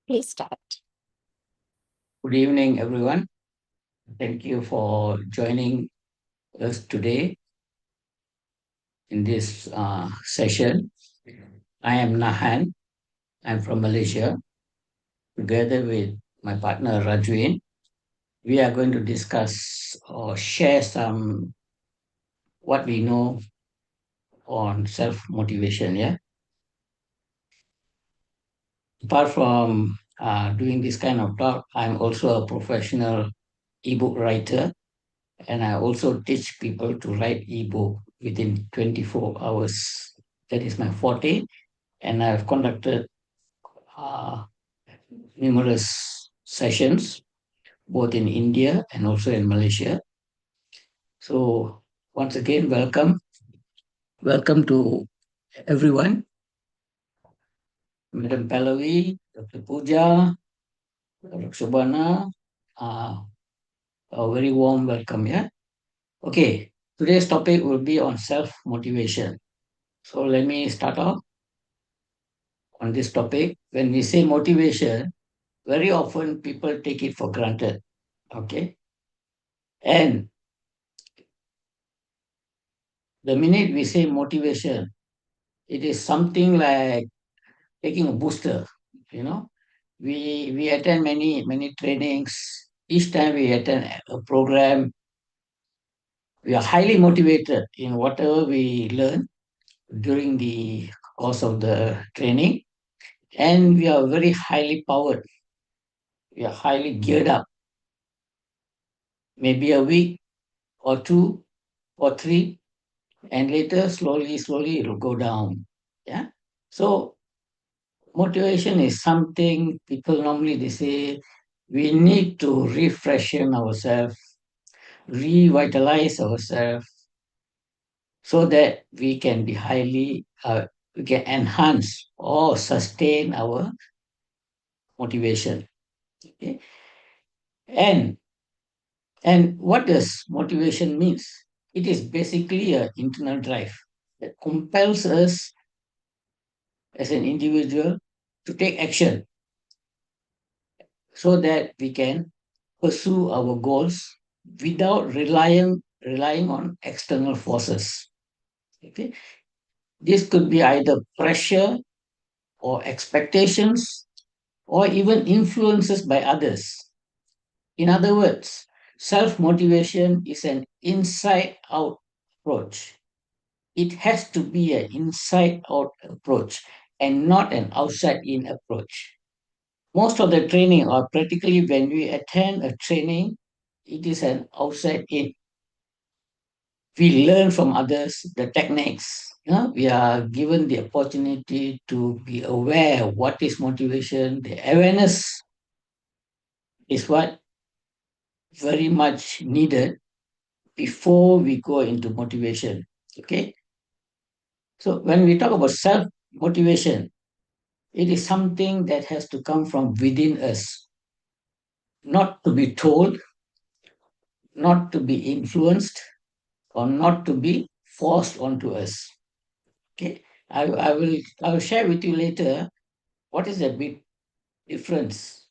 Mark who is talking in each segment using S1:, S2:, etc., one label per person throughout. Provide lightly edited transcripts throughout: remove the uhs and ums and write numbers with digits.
S1: Please start.
S2: Good evening, everyone. Thank you for joining us today in this session. I am Nahan. I'm from Malaysia. Together with my partner Rajvin, we are going to discuss or share some what we know on self motivation. Yeah. Apart from doing this kind of talk, I'm also a professional ebook writer, and I also teach people to write ebook within 24 hours. That is my forte, and I've conducted uh, numerous sessions both in India and also in Malaysia. So once again, welcome to everyone, Madam Pallavi, Dr. Pooja, Dr. Shobana. Uh, a very warm welcome. Yeah. Okay. Today's topic will be on self motivation. So let me start off on this topic. When we say motivation, very often people take it for granted. Okay. And the minute we say motivation, it is something like taking a booster. You know, we attend many trainings. Each time we attend a program, we are highly motivated in whatever we learn during the course of the training, and we are very highly powered. We are highly geared up. Maybe a week or two or three, and later slowly it will go down. Yeah. So motivation is something people normally they say we need to refreshen ourselves, revitalize ourselves so that we can be we can enhance or sustain our motivation. Okay? And and what does motivation means? It is basically an internal drive that compels us as an individual to take action so that we can pursue our goals without relying on external forces. Okay? This could be either pressure or expectations or even influences by others. In other words, self motivation is an inside out approach. It has to be an inside out approach and not an outside in approach. Most of the training, or practically when we attend a training, it is an outside in. We learn from others the techniques. We are given the opportunity to be aware of what is motivation. The awareness is what very much needed before we go into motivation. Okay. So when we talk about self motivation, it is something that has to come from within us, not to be told, not to be influenced, or not to be forced onto us. Okay. I will share with you later what is the big difference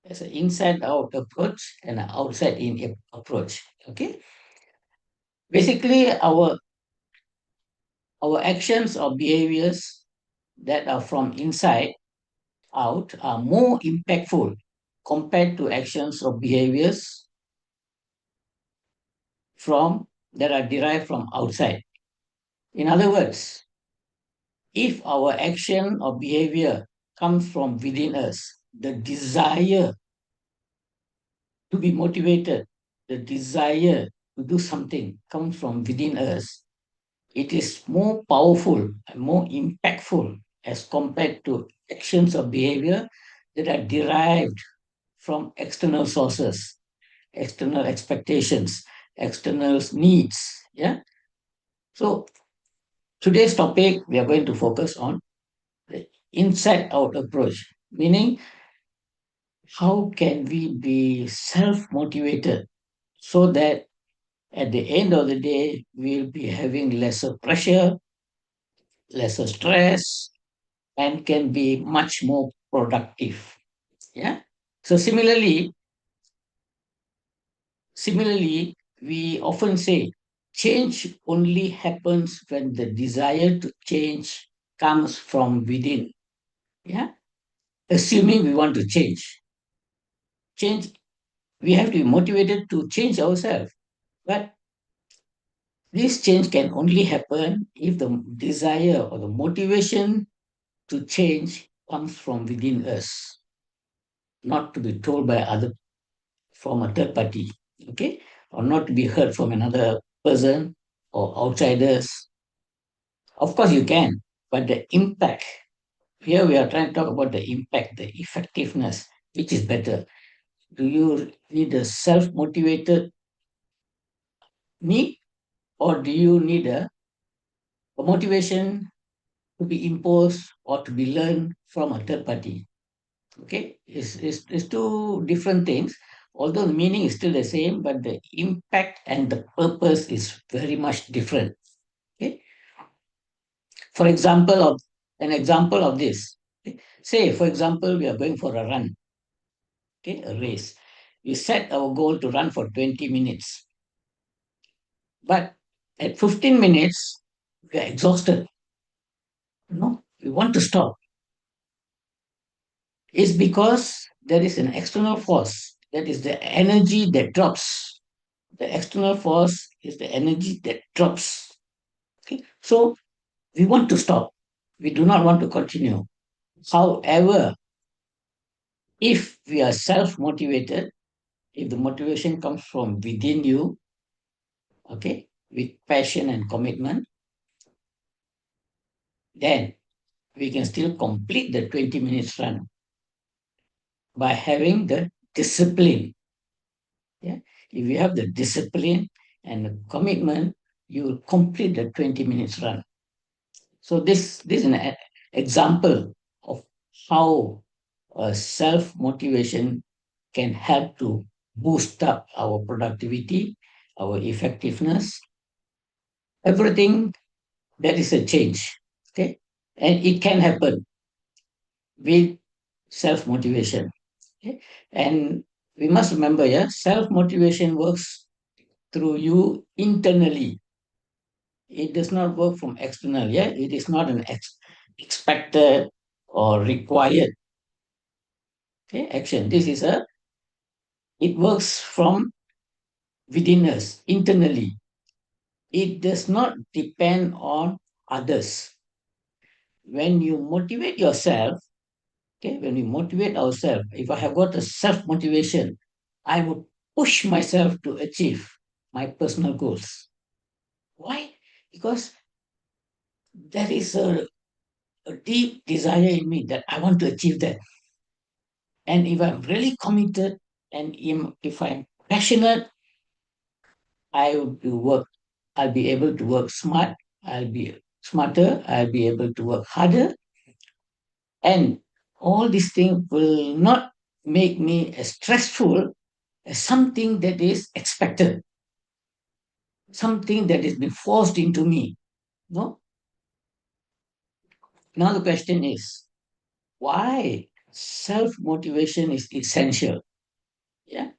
S2: as an inside out approach and an outside in approach. Okay. Basically, our actions or behaviors that are from inside out are more impactful compared to actions or behaviors from that are derived from outside. In other words, if our action or behavior comes from within us, the desire to be motivated, the desire to do something comes from within us, it is more powerful and more impactful as compared to actions or behavior that are derived from external sources, external expectations, external needs. Yeah. So today's topic we are going to focus on the inside out approach, meaning how can we be self motivated so that at the end of the day we'll be having lesser pressure, lesser stress, and can be much more productive. Yeah. So similarly, we often say change only happens when the desire to change comes from within. Yeah. Assuming we want to change, we have to be motivated to change ourselves. But this change can only happen if the desire or the motivation to change comes from within us, not to be told by other from a third party, okay, or not to be heard from another person or outsiders. Of course, you can, but the impact here we are trying to talk about the impact, the effectiveness, which is better. Do you need a self motivated need, or do you need a motivation to be imposed or to be learned from a third party? Okay, it's two different things. Although the meaning is still the same, but the impact and the purpose is very much different. Okay, for example of an example of this. Okay? Say, for example, we are going for a run, okay, a race. We set our goal to run for 20 minutes, but at 15 minutes, we are exhausted. No, we want to stop. It's because there is an external force. That is the energy that drops. The external force is the energy that drops. Okay? So we want to stop. We do not want to continue. However, if we are self motivated, if the motivation comes from within you, okay, with passion and commitment, then we can still complete the 20 minutes run by having the discipline. Yeah. If you have the discipline and the commitment, you will complete the 20 minutes run. So this is an example of how self motivation can help to boost up our productivity, our effectiveness, everything. That is a change. Okay, and it can happen with self motivation. Okay, and we must remember, yeah, self motivation works through you internally. It does not work from external. Yeah, it is not an expected or required, okay, action. This is a it works from within us internally. It does not depend on others. When you motivate yourself, okay, when we motivate ourselves, if I have got a self motivation, I would push myself to achieve my personal goals. Why? Because there is a deep desire in me that I want to achieve that. And if I'm really committed and if I'm passionate, I will be work. I'll be able to work smart. I'll be smarter. I'll be able to work harder. And all these things will not make me as stressful as something that is expected, something that is been forced into me. No. Now the question is why self motivation is essential. Yeah,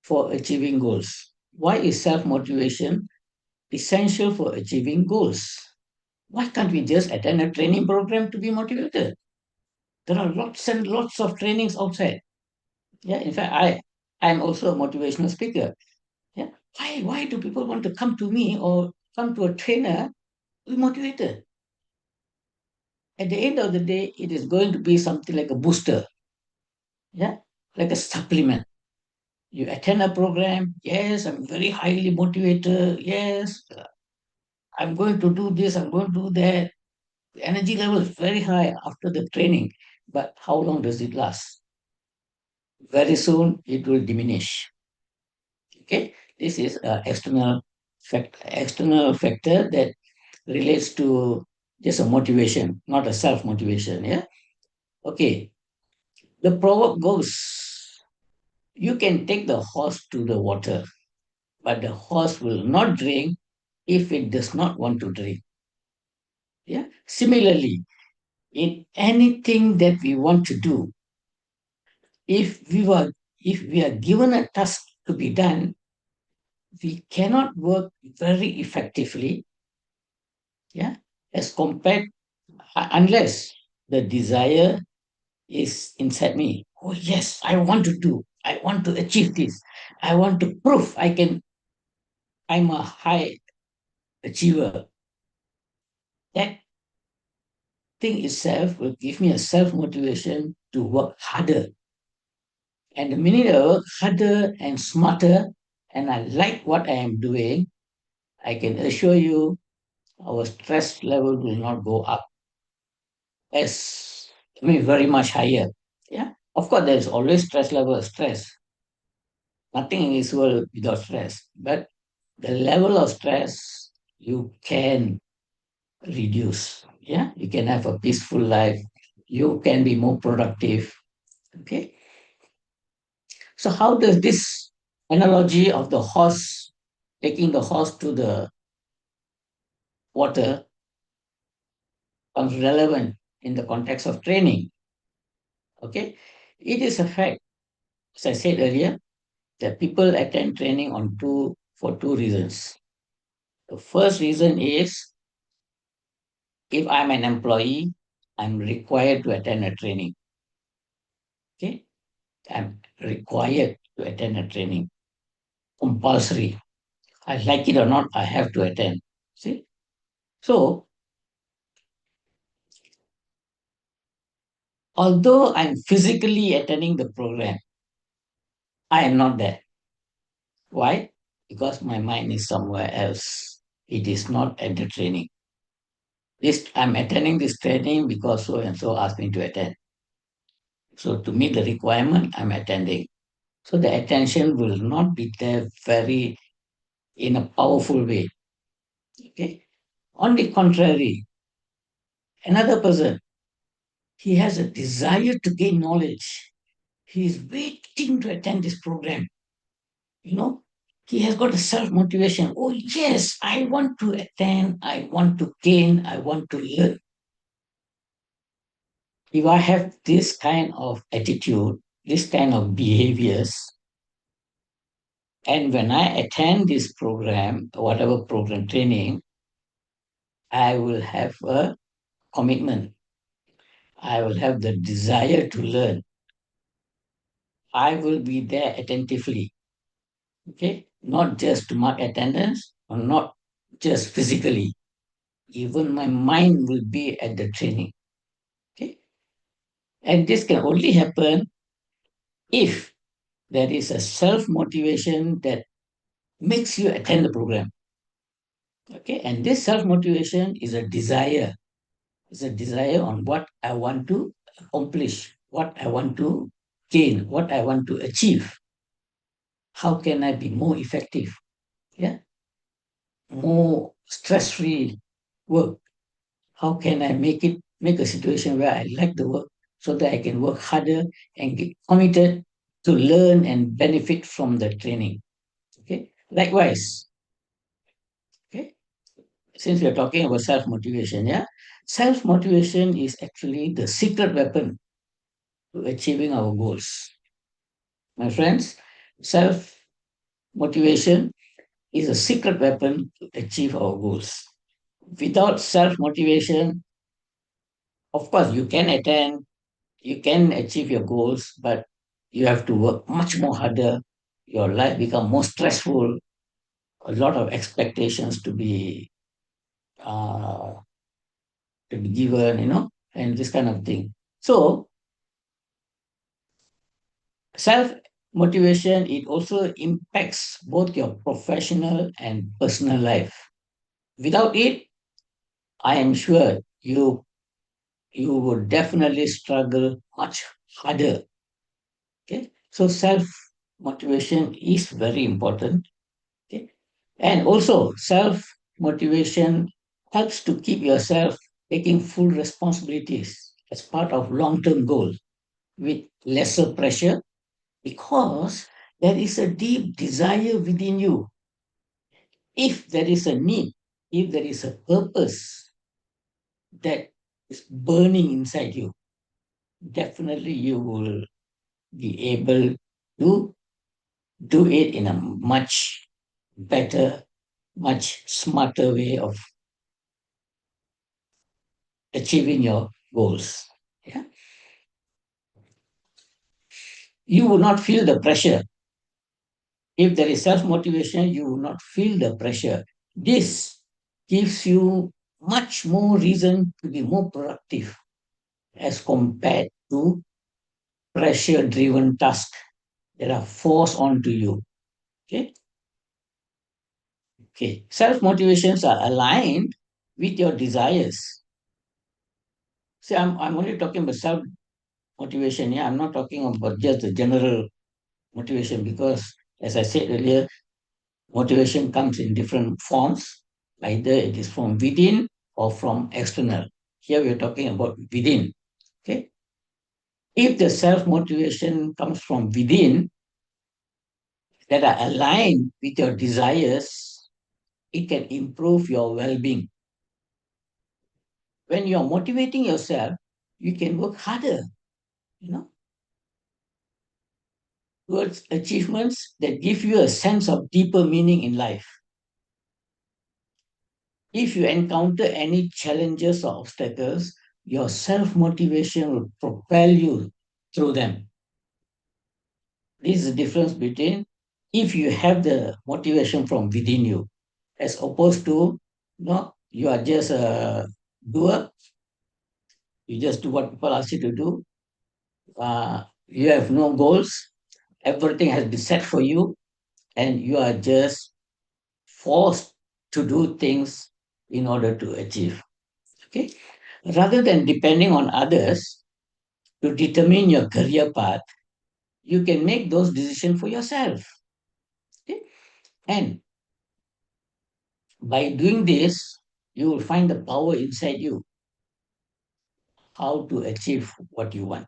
S2: for achieving goals. Why is self motivation essential for achieving goals? Why can't we just attend a training program to be motivated? There are lots and lots of trainings outside. Yeah, in fact, I'm also a motivational speaker. Yeah, why do people want to come to me or come to a trainer to be motivated? At the end of the day, it is going to be something like a booster. Yeah, like a supplement. You attend a program. Yes, I'm very highly motivated. Yes, I'm going to do this. I'm going to do that. The energy level is very high after the training. But how long does it last? Very soon it will diminish. Okay, this is an external factor that relates to just a motivation, not a self motivation. Yeah. Okay. The proverb goes: you can take the horse to the water, but the horse will not drink if it does not want to drink. Yeah. Similarly, In anything that we want to do, if we were if we are given a task to be done, we cannot work very effectively, yeah, as compared unless the desire is inside me. Oh yes, I want to do. I want to achieve this. I want to prove I'm a high achiever. That thing itself will give me a self motivation to work harder. And the minute I work harder and smarter, and I like what I am doing, I can assure you our stress level will not go up as very much higher. Yeah. Of course, there's always stress level, stress. Nothing in this world without stress. But the level of stress you can reduce. Yeah. You can have a peaceful life. You can be more productive. Okay. So how does this analogy of the horse taking the horse to the water comes relevant in the context of training? Okay. It is a fact, as I said earlier, that people attend training on two for two reasons. The first reason is if I'm an employee, I'm required to attend a training. Okay, I'm required to attend a training, compulsory. I like it or not, I have to attend. See, so although I'm physically attending the program, I am not there. Why? Because my mind is somewhere else. It is not at the training. This I'm attending this training because so and so asked me to attend. So to meet the requirement, I'm attending. So the attention will not be there very in a powerful way. Okay. On the contrary, another person, he has a desire to gain knowledge. He is waiting to attend this program. You know, he has got a self motivation. Oh, yes, I want to attend. I want to gain. I want to learn. If I have this kind of attitude, this kind of behaviors, and when I attend this program, whatever program training, I will have a commitment. I will have the desire to learn. I will be there attentively. Okay. Not just to mark attendance or not just physically. Even my mind will be at the training. Okay. And this can only happen if there is a self motivation that makes you attend the program. Okay. And this self motivation is a desire. It's a desire on what I want to accomplish, what I want to gain, what I want to achieve. How can I be more effective? Yeah, more stress-free work. How can I make a situation where I like the work so that I can work harder and get committed to learn and benefit from the training. Okay. Likewise, okay, since we are talking about self-motivation, yeah, self-motivation is actually the secret weapon to achieving our goals. My friends, self-motivation is a secret weapon to achieve our goals. Without self motivation, of course, you can attend, you can achieve your goals, but you have to work much more harder. Your life become more stressful. A lot of expectations uh, to be given, and this kind of thing. So self motivation it also impacts both your professional and personal life. Without it, I am sure you would definitely struggle much harder. Okay, so self motivation is very important. Okay, and also self motivation helps to keep yourself taking full responsibilities as part of long term goals with lesser pressure because there is a deep desire within you. If there is a need, if there is a purpose that is burning inside you, definitely you will be able to do it in a much better, much smarter way of achieving your goals. Yeah. You will not feel the pressure. If there is self motivation, you will not feel the pressure. This gives you much more reason to be more productive as compared to pressure driven tasks that are forced onto you. Okay. Okay. Self motivations are aligned with your desires. See, I'm only talking about self motivation. Yeah, I'm not talking about just the general motivation because, as I said earlier, motivation comes in different forms. Either it is from within or from external. Here we are talking about within. Okay. If the self motivation comes from within that are aligned with your desires, it can improve your well being. When you are motivating yourself, you can work harder, you know, towards achievements that give you a sense of deeper meaning in life. If you encounter any challenges or obstacles, your self motivation will propel you through them. This is the difference between if you have the motivation from within you, as opposed to you are just a doer, you just do what people ask you to do. You have no goals, everything has been set for you, and you are just forced to do things in order to achieve. Okay, rather than depending on others to determine your career path, you can make those decisions for yourself. Okay? And by doing this, you will find the power inside you how to achieve what you want.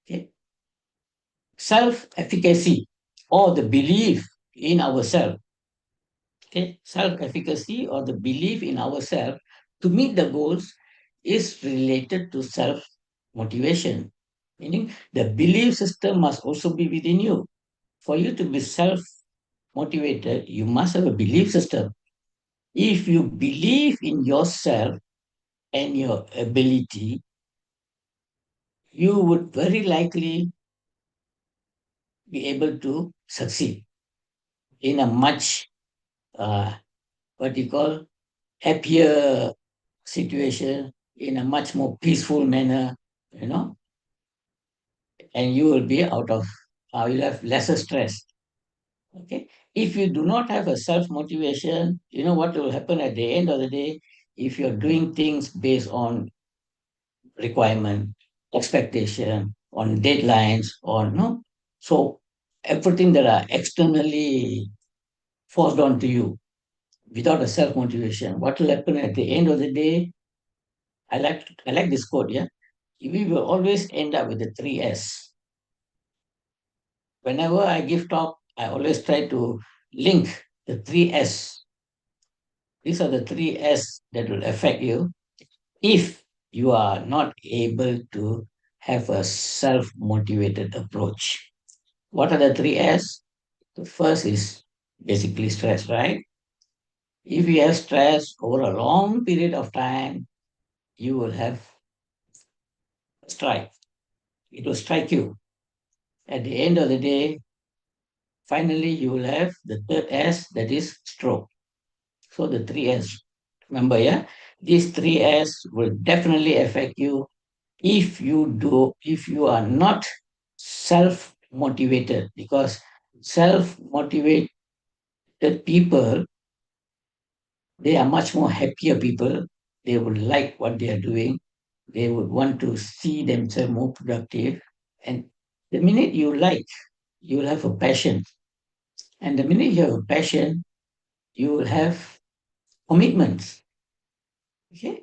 S2: Okay? Self efficacy or the belief in ourselves. Okay? Self efficacy or the belief in ourselves to meet the goals is related to self motivation, meaning the belief system must also be within you. For you to be self motivated, you must have a belief system. If you believe in yourself and your ability, you would very likely be able to succeed in a much, what you call, happier situation, in a much more peaceful manner, you know, and you will be out of, you'll have lesser stress. Okay. If you do not have a self motivation, you know what will happen at the end of the day if you're doing things based on requirement, expectation, on deadlines, on no. So everything that are externally forced onto you without a self motivation, what will happen at the end of the day? I like this quote, yeah. We will always end up with the three S. Whenever I give talk, I always try to link the three S. These are the three S that will affect you if you are not able to have a self motivated approach. What are the three S? The first is basically stress, right? If you have stress over a long period of time, you will have a strike. It will strike you. At the end of the day, finally, you will have the third S, that is stroke. So the three S. Remember, yeah? These three S will definitely affect you if you are not self motivated, because self motivated people, they are much more happier people. They would like what they are doing. They would want to see themselves more productive. And the minute you like, you will have a passion. And the minute you have a passion, you will have commitments. Okay.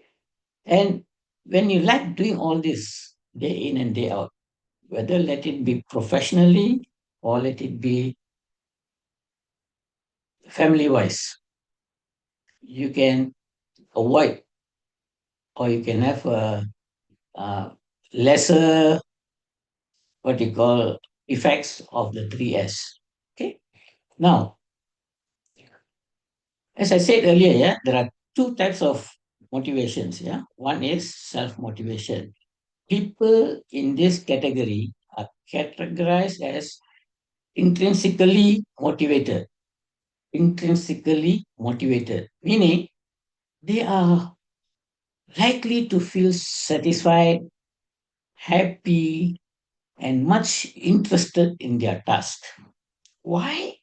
S2: And when you like doing all this day in and day out, whether let it be professionally or let it be family wise, you can avoid or you can have a lesser, what you call, effects of the three S. Okay. Now, as I said earlier, yeah, there are two types of motivations. Yeah, one is self motivation. People in this category are categorized as intrinsically motivated. Intrinsically motivated, meaning they are likely to feel satisfied, happy, and much interested in their task. Why?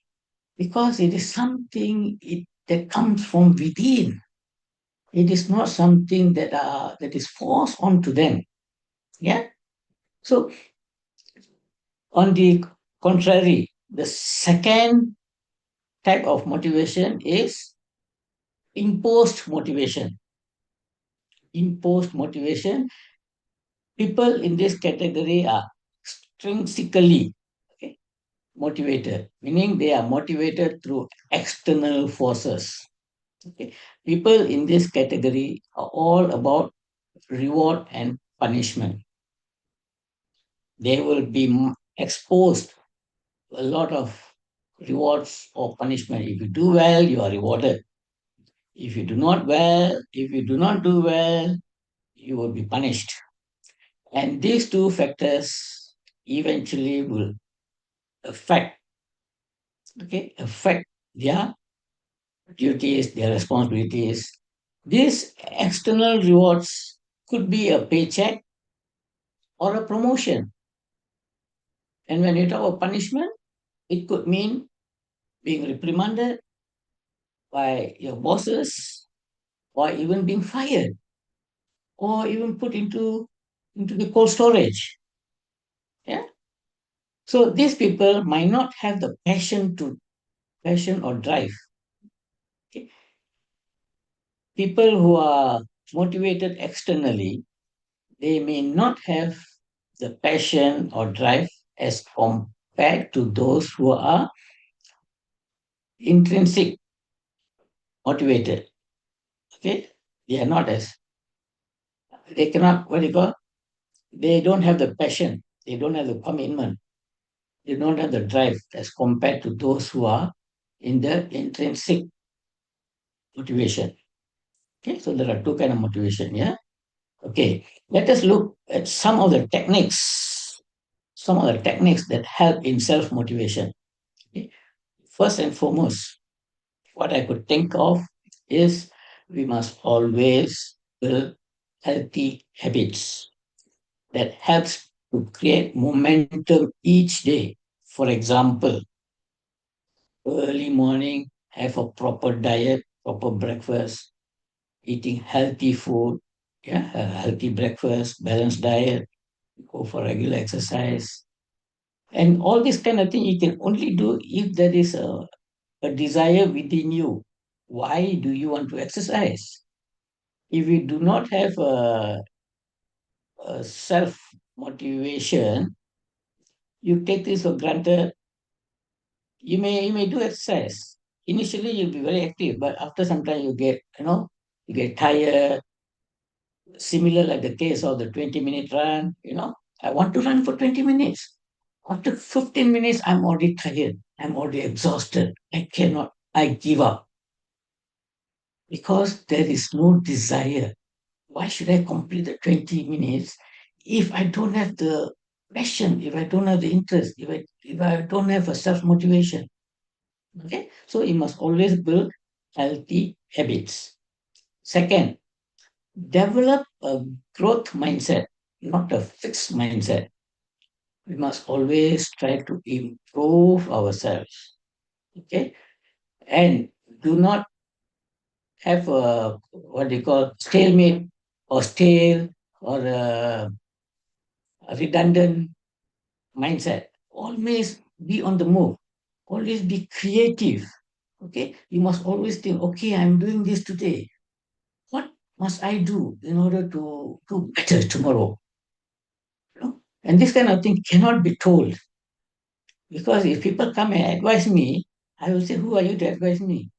S2: Because it is something that comes from within. It is not something that is forced onto them. Yeah. So on the contrary, the second type of motivation is imposed motivation. Imposed motivation. People in this category are extrinsically, okay, motivated, meaning they are motivated through external forces. Okay. People in this category are all about reward and punishment. They will be exposed to a lot of rewards or punishment. If you do well, you are rewarded. If you do not do well, you will be punished. And these two factors eventually will affect, okay, affect their duties, their responsibilities. These external rewards could be a paycheck or a promotion. And when you talk about punishment, it could mean being reprimanded by your bosses, or even being fired, or even put into the cold storage. Yeah. So these people might not have the passion or drive. Okay. People who are motivated externally, they may not have the passion or drive as compared to those who are intrinsic motivated. Okay. They are not as, they cannot, what do you call, they don't have the passion, they don't have the commitment, they don't have the drive as compared to those who are in the intrinsic motivation. Okay, so there are two kind of motivation. Yeah. Okay, let us look at some of the techniques that help in self motivation. Okay. First and foremost, what I could think of is we must always build healthy habits that helps to create momentum each day. For example, early morning, have a proper diet, proper breakfast, eating healthy food, yeah, a healthy breakfast, balanced diet, go for regular exercise. And all this kind of thing you can only do if there is a desire within you. Why do you want to exercise? If you do not have a self motivation, you take this for granted. You may do exercise. Initially, you'll be very active, but after some time, you get tired. Similar like the case of the 20-minute run. I want to run for 20 minutes. After 15 minutes, I'm already tired. I'm already exhausted. I cannot. I give up because there is no desire. Why should I complete the 20 minutes if I don't have the passion, if I don't have the interest, if I don't have a self motivation? Okay, so you must always build healthy habits. Second, develop a growth mindset, not a fixed mindset. We must always try to improve ourselves. Okay, and do not have a what they call stalemate or stale or a redundant mindset. Always be on the move. Always be creative. Okay, you must always think, okay, I'm doing this today. What must I do in order to do better tomorrow? And this kind of thing cannot be told, because if people come and advise me, I will say, who are you to advise me?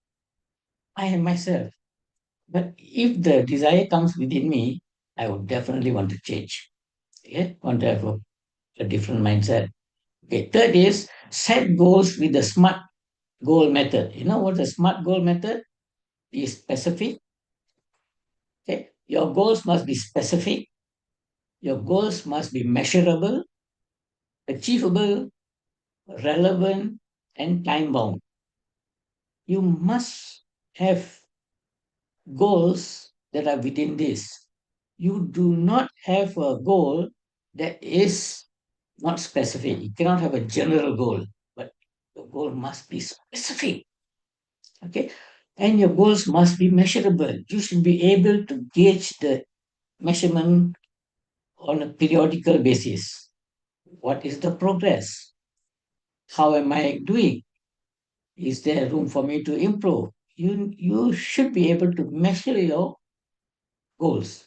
S2: I am myself. But if the desire comes within me, I would definitely want to change. Okay, want to have a different mindset. Okay, third is set goals with the SMART goal method. You know what the SMART goal method is? Specific. Okay, your goals must be specific. Your goals must be measurable, achievable, relevant, and time bound. You must have goals that are within this. You do not have a goal that is not specific. You cannot have a general goal, but the goal must be specific. Okay. And your goals must be measurable. You should be able to gauge the measurement on a periodical basis. What is the progress? How am I doing? Is there room for me to improve? You should be able to measure your goals,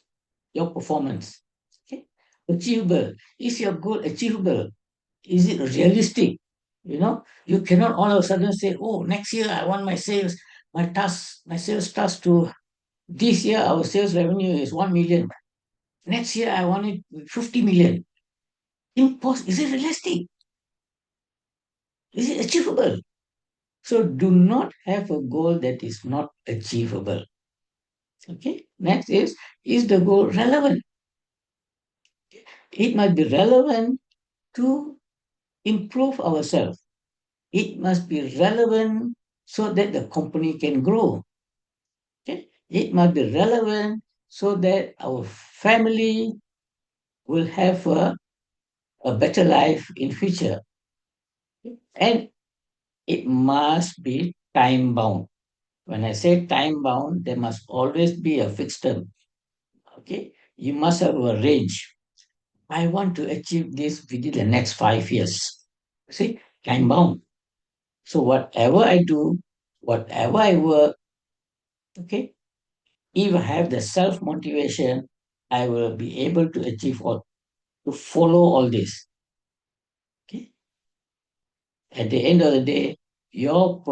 S2: your performance. Okay? Achievable. Is your goal achievable? Is it realistic? You cannot all of a sudden say, oh, next year I want my sales task to this year our sales revenue is 1 million. Next year I want it 50 million. Impossible. Is it realistic? Is it achievable? So do not have a goal that is not achievable. Okay. Next is the goal relevant? It must be relevant to improve ourselves. It must be relevant so that the company can grow. Okay? It must be relevant so that our family will have a better life in future. And it must be time bound. When I say time bound, there must always be a fixed term. Okay? You must have a range. I want to achieve this within the next 5 years. See, time bound. So whatever I do, whatever I work, okay, if I have the self motivation, I will be able to achieve all, to follow all this. Okay. At the end of the day, your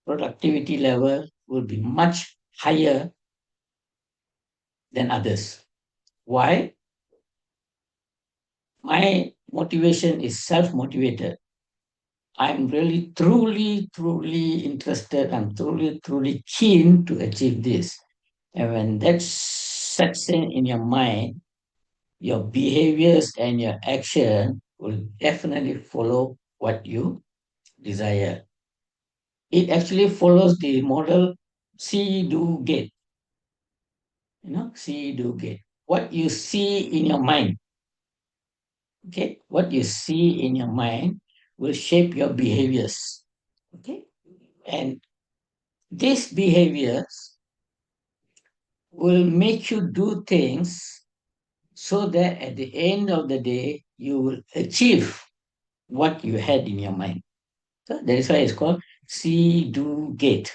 S2: productivity level will be much higher than others. Why? My motivation is self motivated. I'm really truly interested. I'm truly keen to achieve this. And when that sets in your mind, your behaviors and your action will definitely follow what you desire. It actually follows the model see, do, get. See, do, get. What you see in your mind, okay? What you see in your mind will shape your behaviors, okay? And these behaviors will make you do things so that at the end of the day, you will achieve what you had in your mind. So that is why it's called see, do, get.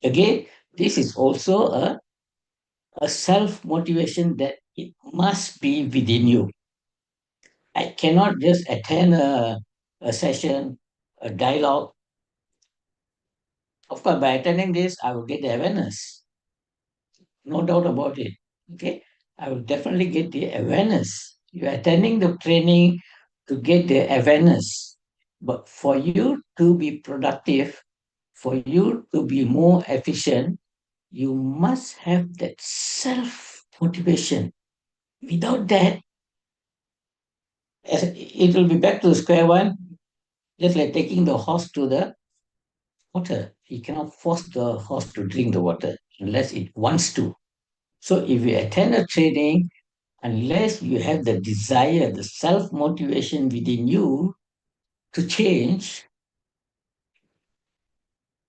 S2: Again, this is also a self motivation that it must be within you. I cannot just attend a session, a dialogue. Of course, by attending this, I will get the awareness. No doubt about it. Okay. I will definitely get the awareness. You're attending the training to get the awareness. But for you to be productive, for you to be more efficient, you must have that self motivation. Without that, it will be back to square one, just like taking the horse to the water. You cannot force the horse to drink the water unless it wants to. So if you attend a training, unless you have the desire, the self motivation within you to change,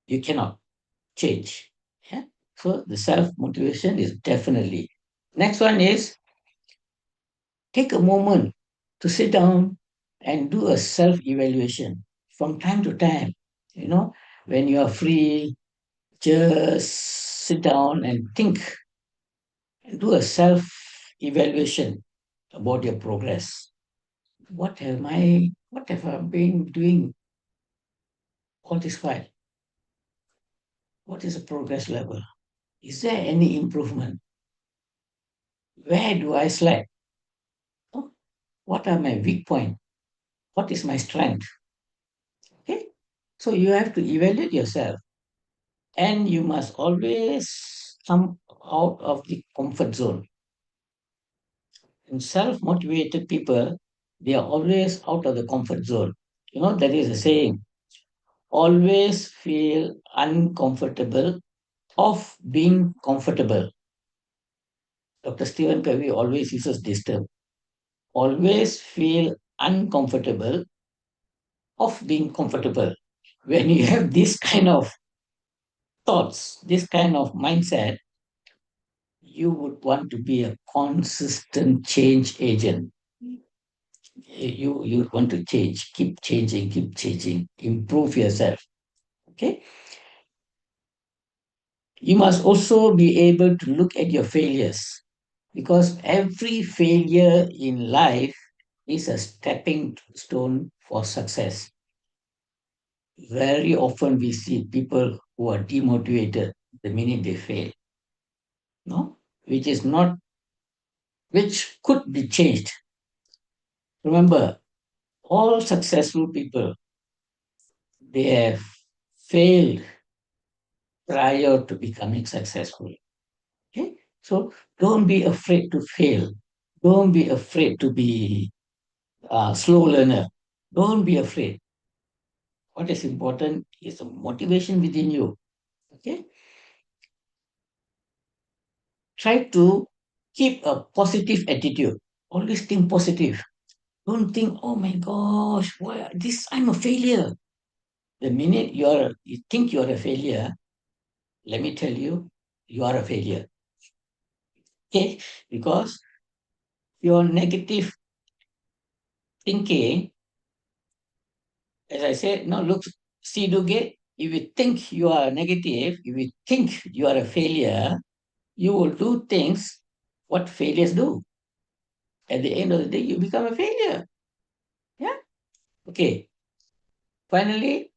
S2: you cannot change. Yeah. So the self motivation is definitely. Next one is take a moment to sit down and do a self evaluation from time to time. When you are free, just sit down and think and do a self evaluation about your progress. What have I been doing all this while? What is the progress level? Is there any improvement? Where do I slack? Oh, what are my weak points? What is my strength? Okay. So you have to evaluate yourself, and you must always come out of the comfort zone. And self-motivated people, they are always out of the comfort zone. There is a saying, always feel uncomfortable of being comfortable. Dr. Stephen Covey always uses this term. Always feel uncomfortable of being comfortable. When you have this kind of thoughts, this kind of mindset, you would want to be a consistent change agent. You want to change, keep changing, improve yourself. Okay. You must also be able to look at your failures, because every failure in life is a stepping stone for success. Very often we see people who are demotivated the minute they fail, no, which could be changed. Remember, all successful people, they have failed prior to becoming successful. Okay, so don't be afraid to fail. Don't be afraid to be a slow learner. Don't be afraid. What is important is the motivation within you. Okay, try to keep a positive attitude. Always think positive. Don't think, oh my gosh, why this I'm a failure. The minute you think you're a failure, let me tell you, you are a failure. Okay? Because your negative thinking, as I said, no, look, see, do get. If you think you are negative, if you think you are a failure, you will do things what failures do. At the end of the day, you become a failure. Yeah. Okay. Finally,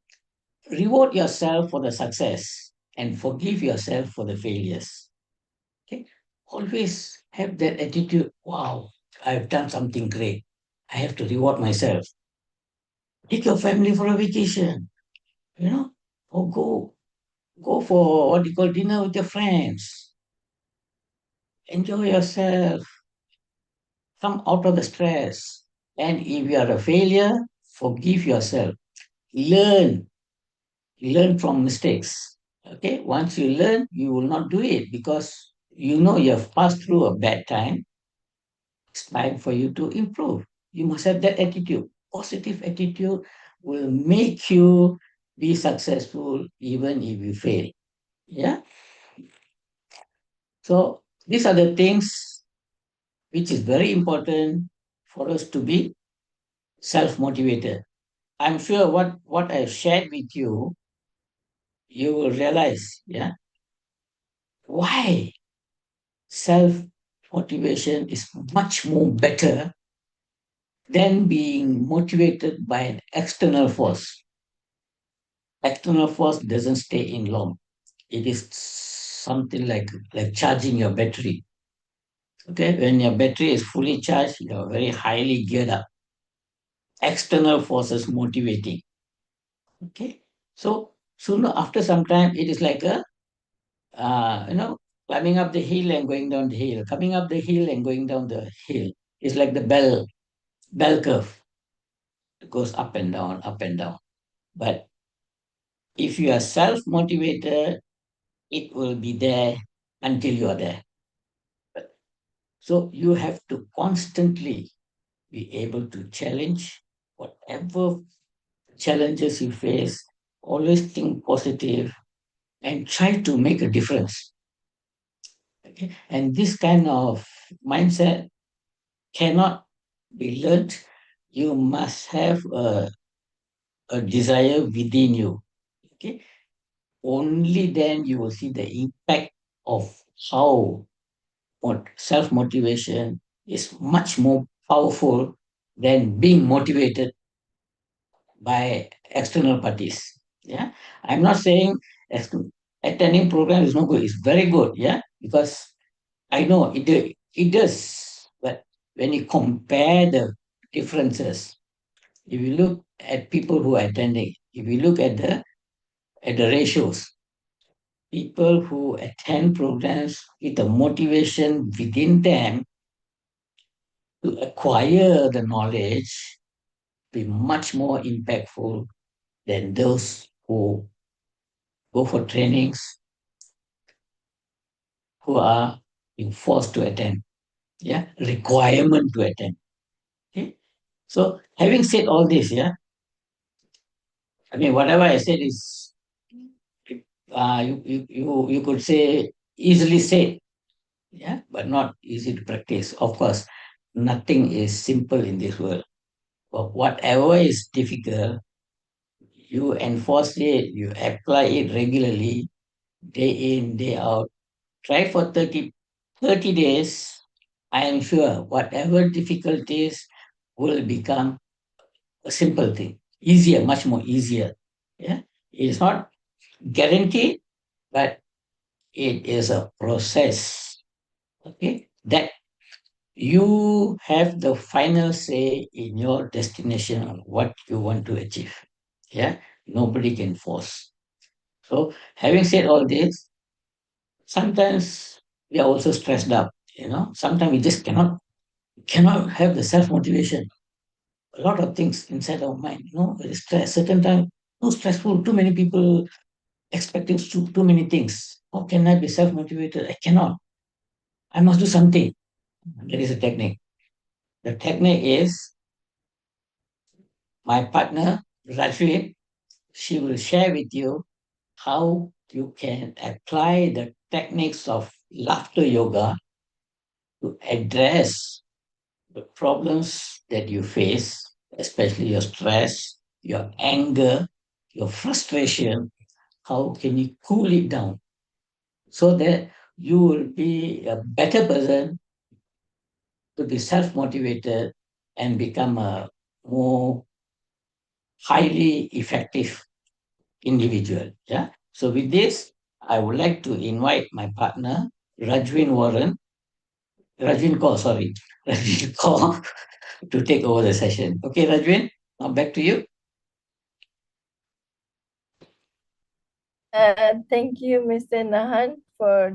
S2: reward yourself for the success and forgive yourself for the failures. Okay. Always have that attitude. Wow, I've done something great. I have to reward myself. Take your family for a vacation, or go for what you call dinner with your friends. Enjoy yourself. Come out of the stress. And if you are a failure, forgive yourself. Learn. Learn from mistakes. Okay. Once you learn, you will not do it because you know you have passed through a bad time. It's time for you to improve. You must have that attitude. Positive attitude will make you be successful even if you fail. Yeah. So these are the things which is very important for us to be self-motivated. I'm sure what I've shared with you, you will realize, yeah, why self-motivation is much more better than being motivated by an external force. External force doesn't stay in long. It is something like charging your battery. Okay, when your battery is fully charged, you're very highly geared up. External forces motivating. Okay, so sooner after some time, it is like a uh, you know climbing up the hill and going down the hill, coming up the hill and going down the hill. It's like the bell curve. It goes up and down, up and down. But if you are self motivated, it will be there until you are there. So you have to constantly be able to challenge whatever challenges you face. Always think positive and try to make a difference. Okay? And this kind of mindset cannot be learned. You must have a desire within you. Okay? Only then you will see the impact of how self motivation is much more powerful than being motivated by external parties. Yeah, I'm not saying ex- attending program is no good. It's very good. Yeah, because I know it. It does, but when you compare the differences, if you look at people who are attending, if you look at the ratios, people who attend programs with the motivation within them to acquire the knowledge be much more impactful than those who go for trainings who are being forced to attend. Yeah, requirement to attend. Okay. So having said all this, yeah, I mean whatever I said is you could say easily said, yeah, but not easy to practice. Of course, nothing is simple in this world. But whatever is difficult, you enforce it, you apply it regularly, day in, day out. Try for 30 days. I am sure whatever difficulties will become a simple thing, easier, much more easier. Yeah, it's not guaranteed, but it is a process. Okay, that you have the final say in your destination on what you want to achieve. Yeah, nobody can force. So, having said all this, sometimes we are also stressed up. Sometimes we just cannot have the self motivation. A lot of things inside our mind. Very stress. Certain time, no stressful. Too many people expecting too many things. How can I be self motivated? I cannot. I must do something. That is a technique. The technique is my partner, Rajvin, she will share with you how you can apply the techniques of laughter yoga to address the problems that you face, especially your stress, your anger, your frustration. How can you cool it down so that you will be a better person to be self motivated and become a more highly effective individual. Yeah. So with this, I would like to invite my partner, Rajvin Kaur, sorry, Rajvin Kaur, to take over the session. Okay, Rajvin, now back to you.
S1: Thank you, Mr. Nahan, for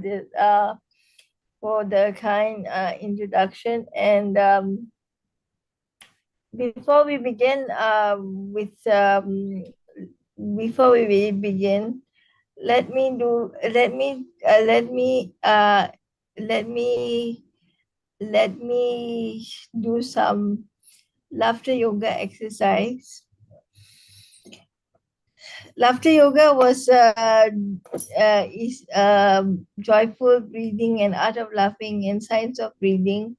S1: the kind introduction. And before we begin with before we begin, let me do let me let me let me let me do some laughter yoga exercise. Laughter yoga is joyful breathing and art of laughing and science of breathing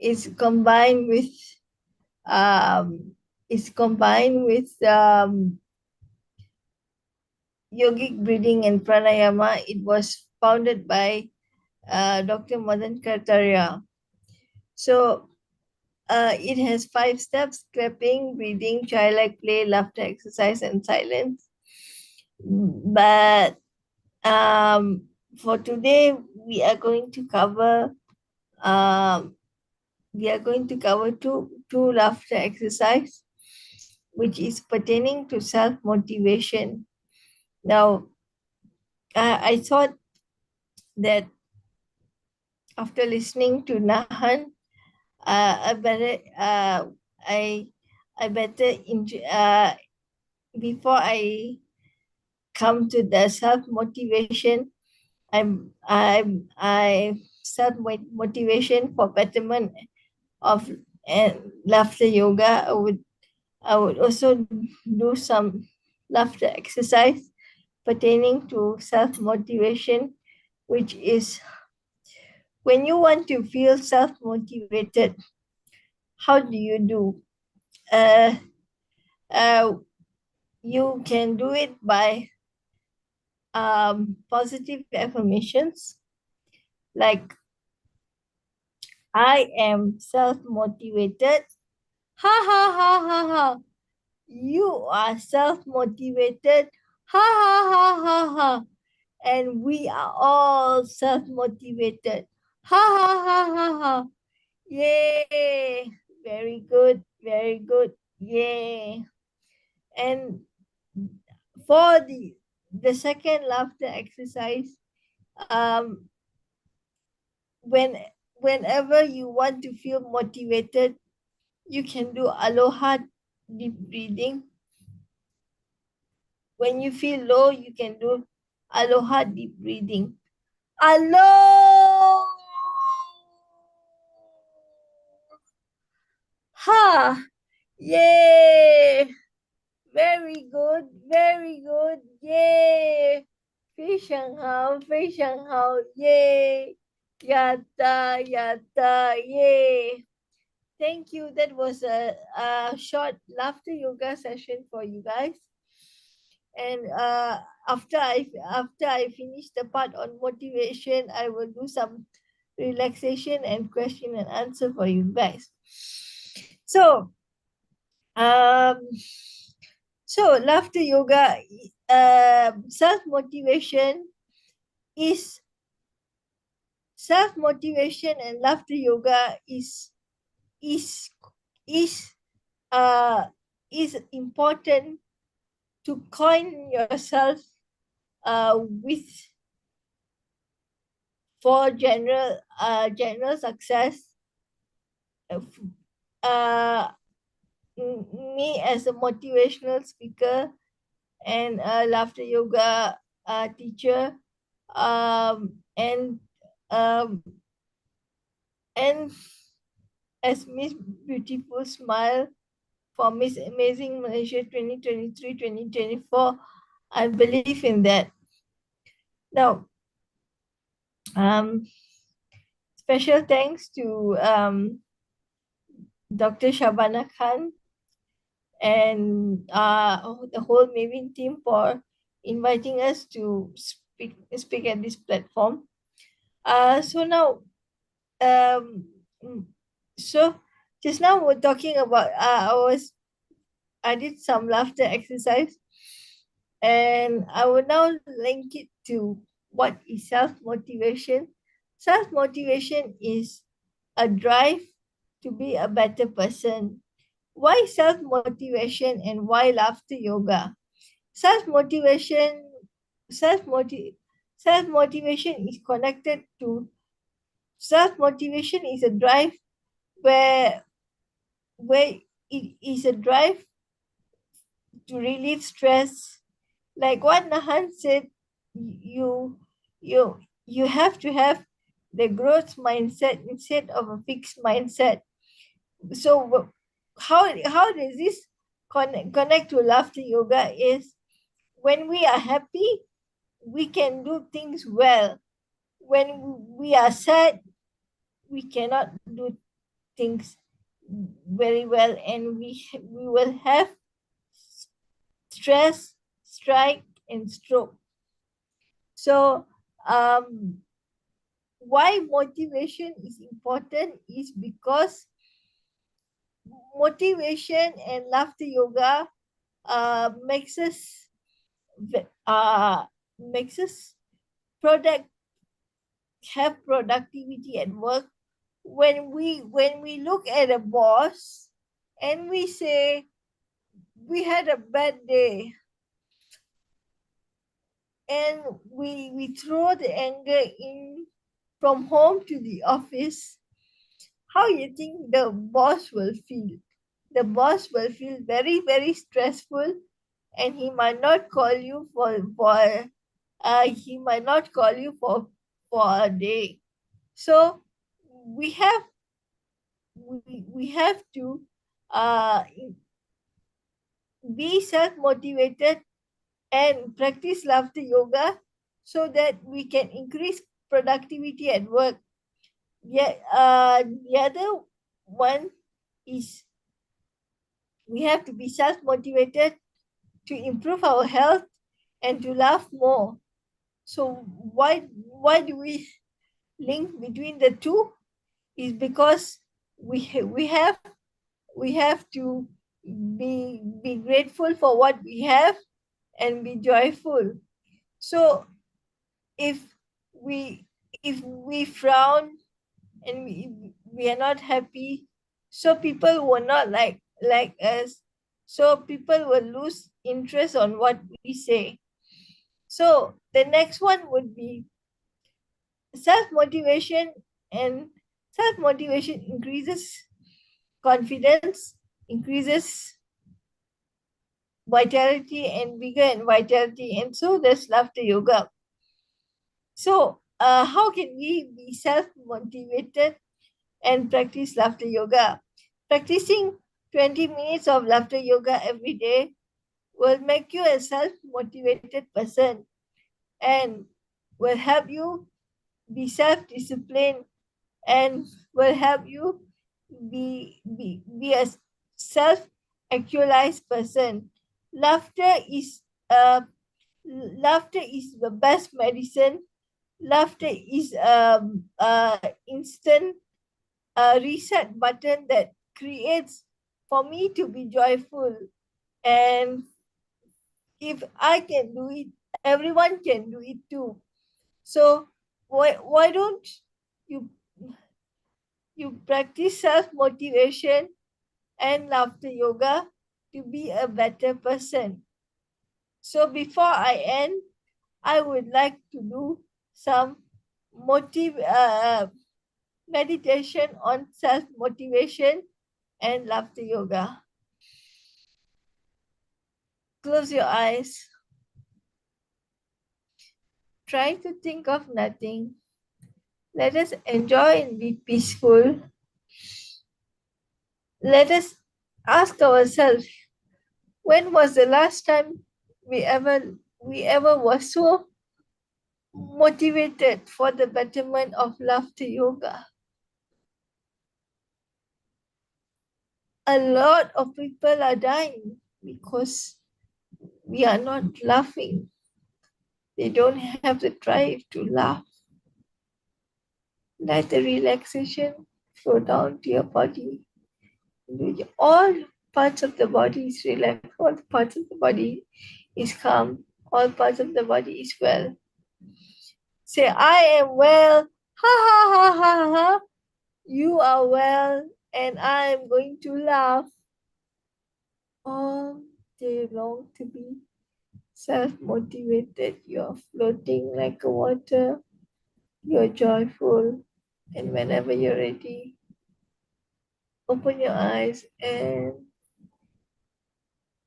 S1: is combined with um, yogic breathing and pranayama. It was founded by Dr. Madan Kartarya. So it has 5 steps: clapping, breathing, childlike play, laughter exercise, and silence. But for today, um, we are going to cover two laughter exercise, which is pertaining to self motivation. Now, I thought that after listening to Nahan, I better I better before I come to the self motivation. I self motivation for betterment of laughter yoga. I would also do some laughter exercise pertaining to self motivation, which is when you want to feel self motivated. How do you do? Uh, uh, you can do it by positive affirmations like I am self motivated. Ha ha ha ha ha. You are self motivated. Ha ha ha ha ha. And we are all self motivated. Ha ha ha ha ha. Yay! Very good, very good. Yay! And for the second laughter exercise, um, when whenever you want to feel motivated, you can do aloha deep breathing. When you feel low, you can do aloha deep breathing. Aloha! Ha! Yay! Very good, very good. Yay! 非常好，非常好。Yay! Yatta, yatta, yay! Thank you. That was a short laughter yoga session for you guys. And after I finish the part on motivation, I will do some relaxation and question and answer for you guys. So um laughter yoga, self motivation is self motivation and laughter yoga is is uh is important to coin yourself with for general success. Uh, Me as a motivational speaker and a laughter yoga teacher, and um, and as Miss Beautiful Smile for Miss Amazing Malaysia 2023-2024, I believe in that. Now, um, special thanks to Dr. Shabana Khan and the whole Mavin team for inviting us to speak at this platform. So now, um, mm, so just now we're talking about I did some laughter exercise, and I will now link it to what is self motivation. Self motivation is a drive to be a better person. Why self motivation and why laughter yoga? Self motivation, self self motivation is connected to self motivation is a drive where where it is a drive to relieve stress. Like what Nahan said, you you have to have the growth mindset instead of a fixed mindset. So how does this connect to laughter yoga is when we are happy, we can do things well. When we are sad, we cannot do things very well, and we will have stress, strike, and stroke. So why motivation is important is because motivation and laughter yoga makes us uh, makes us product have productivity at work. When we look at a boss and we say we had a bad day, and we throw the anger in from home to the office, how you think the boss will feel? The boss will feel very, very stressful, and he might not call you he might not call you for a day. So we have we have to uh, be self motivated and practice laughter yoga so that we can increase productivity at work. Yeah, the other one is we have to be self motivated to improve our health and to laugh more. So why do we link between the two? Is because we have to be grateful for what we have and be joyful. So if we if we frown, and we are not happy, so people will not like us, so people will lose interest on what we say. So the next one would be self-motivation, and self-motivation increases confidence, increases vitality and vigor and vitality, and so does laughter yoga. So how can we be self-motivated and practice laughter yoga? Practicing 20 minutes of laughter yoga every day will make you a self-motivated person and will help you be self-disciplined and will help you be a self-actualized person. Laughter is laughter is the best medicine. Laughter is instant reset button that creates for me to be joyful. And if I can do it, everyone can do it too. So why don't you you practice self motivation and laughter yoga to be a better person? So before I end, I would like to do some motive meditation on self motivation and laughter yoga. Close your eyes. Try to think of nothing. Let us enjoy and be peaceful. Let us ask ourselves, when was the last time we ever was so motivated for the betterment of laughter yoga? A lot of people are dying because we are not laughing. They don't have the drive to laugh. Let the relaxation flow down to your body. All parts of the body is relaxed. All parts of the body is calm. All parts of the body is well. Say, I am well. Ha ha ha ha ha. You are well, and I am going to laugh all day long to be self-motivated. You're floating like a water. You're joyful. And whenever you're ready, open your eyes and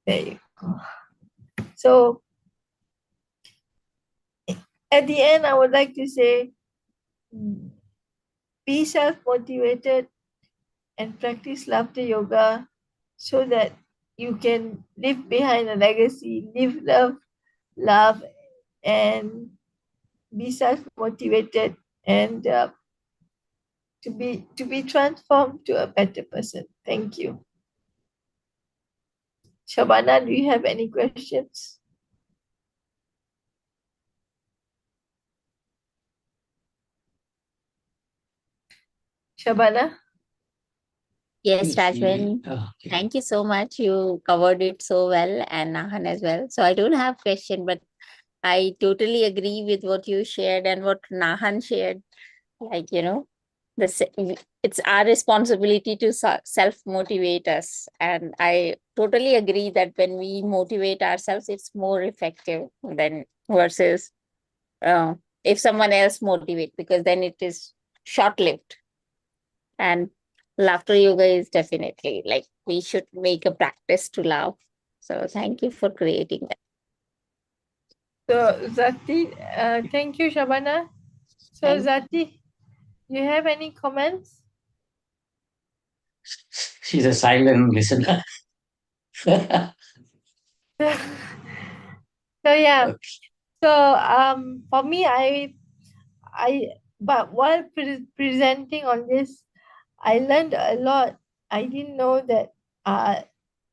S1: there you go. So at the end, I would like to say, be self-motivated and practice laughter yoga so that you can leave behind a legacy, live, love, love, and be self-motivated and to be transformed to a better person. Thank you. Shabana, do you have any questions? Shabana?
S3: Yes,
S2: She,
S3: Rajvin,
S2: okay.
S3: thank you so much. You covered it so well, and Nahan as well. So I don't have question, but I totally agree with what you shared and what Nahan shared. Like, the it's our responsibility to self motivate us, and I totally agree that when we motivate ourselves, it's more effective than versus uh, if someone else motivate, because then it is short lived. And laughter yoga is definitely like we should make a practice to laugh. So thank you for creating that.
S1: So Zati, thank you, Shabana. So
S3: Thank
S1: Zati, do you have any comments?
S2: She's a silent listener.
S1: So yeah,
S2: Okay.
S1: so for me, but while presenting on this, I learned a lot. I didn't know that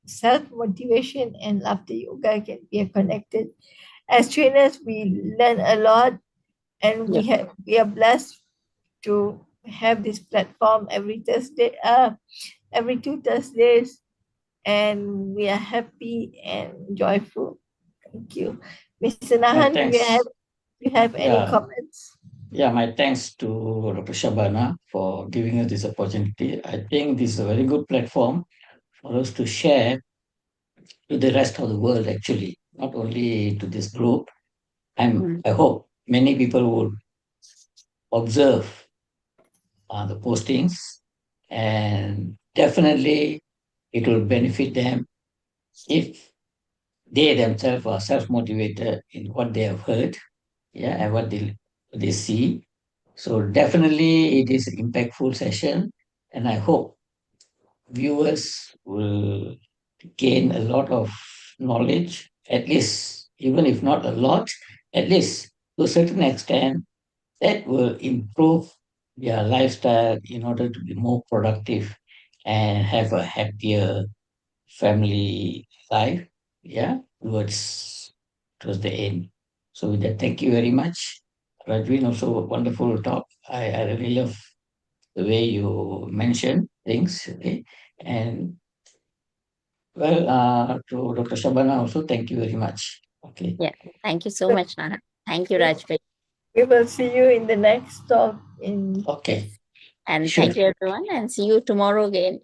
S1: self motivation and laughter yoga can be connected. As trainers, we learn a lot, and
S3: you.
S1: we are blessed to have this platform every Thursday, every 2 Thursdays, and we are happy and joyful. Thank you, Mr. Nahan. Do
S2: Thanks.
S1: you have any
S2: Yeah,
S1: comments?
S2: Yeah, my thanks to Dr. Shabana for giving us this opportunity. I think this is a very good platform for us to share to the rest of the world, actually, not only to this group.
S3: Mm.
S2: I hope many people would observe the postings, and definitely it will benefit them if they themselves are self-motivated in what they have heard, yeah, and what they see. So definitely it is an impactful session, and I hope viewers will gain a lot of knowledge, at least, even if not a lot, at least to a certain extent, that will improve their lifestyle in order to be more productive and have a happier family life. Yeah, towards the end. So with that, thank you very much. Rajvin, also a wonderful talk. I really love the way you mention things. Okay. And well, to Dr. Shabana also, thank you very much. Okay.
S3: Yeah. Thank you so much, Nahan. Thank you, Rajbhai.
S1: We will see you in the next talk in
S2: Okay.
S3: Yes. And
S2: Sure.
S3: thank you, everyone. And see you tomorrow again.